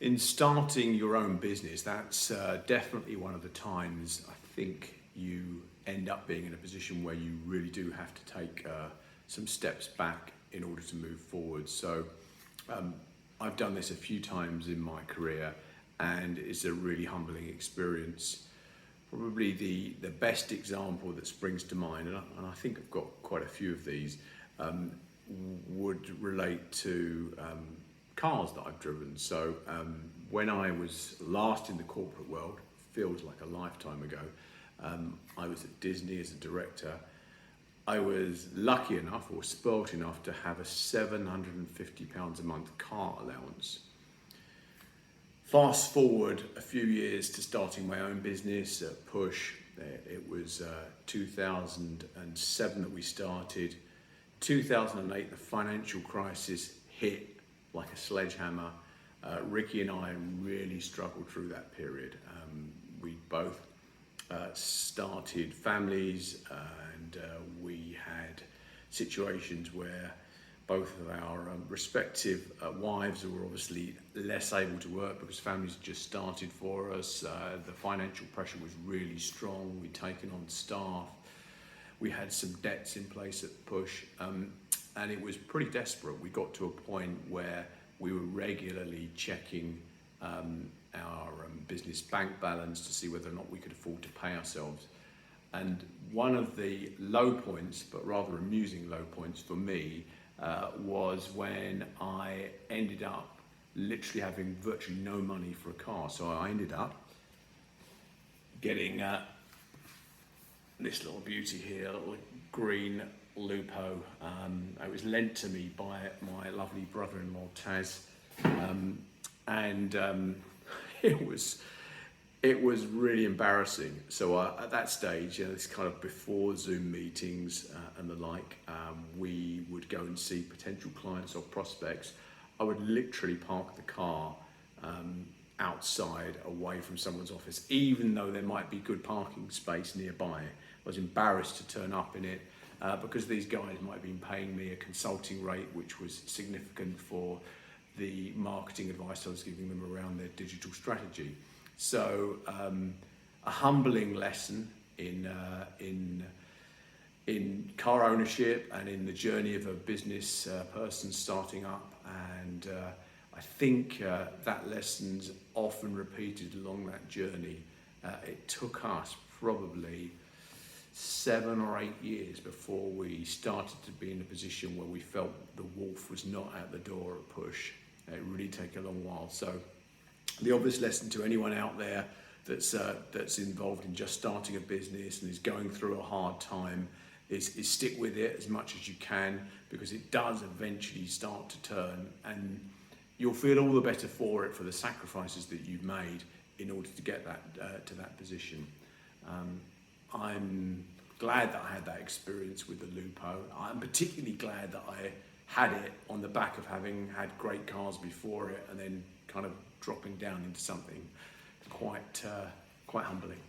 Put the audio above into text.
In starting your own business, that's definitely one of the times I think you end up being in a position where you really do have to take some steps back in order to move forward. So I've done this a few times in my career, and it's a really humbling experience. Probably the best example that springs to mind, and I think I've got quite a few of these, would relate to cars that I've driven. So when I was last in the corporate world, feels like a lifetime ago, I was at Disney as a director. I was lucky enough or spoilt enough to have a £750 a month car allowance. Fast forward a few years to starting my own business at Push. It was 2007 that we started. 2008, the financial crisis hit like a sledgehammer. Ricky and I really struggled through that period. We both started families, and we had situations where both of our respective wives were obviously less able to work because families had just started for us. The financial pressure was really strong. We'd taken on staff. We had some debts in place at Push, and it was pretty desperate. We got to a point where we were regularly checking our business bank balance to see whether or not we could afford to pay ourselves. And one of the low points, but rather amusing low points for me, was when I ended up literally having virtually no money for a car. So I ended up getting this little beauty here, a little green Lupo. It was lent to me by my lovely brother-in-law Taz, and it was really embarrassing. So at that stage, it's kind of before Zoom meetings and the like, we would go and see potential clients or prospects. I would literally park the car outside, away from someone's office, even though there might be good parking space nearby. I was embarrassed to turn up in it because these guys might have been paying me a consulting rate, which was significant for the marketing advice I was giving them around their digital strategy. So a humbling lesson in car ownership and in the journey of a business person starting up. And I think that lesson's often repeated along that journey. It took us probably 7 or 8 years before we started to be in a position where we felt the wolf was not at the door at Push. It really took a long while. So the obvious lesson to anyone out there that's involved in just starting a business and is going through a hard time is stick with it as much as you can, because it does eventually start to turn, and you'll feel all the better for it, for the sacrifices that you've made in order to get that to that position. I'm glad that I had that experience with the Lupo. I'm particularly glad that I had it on the back of having had great cars before it, and then kind of dropping down into something quite humbling.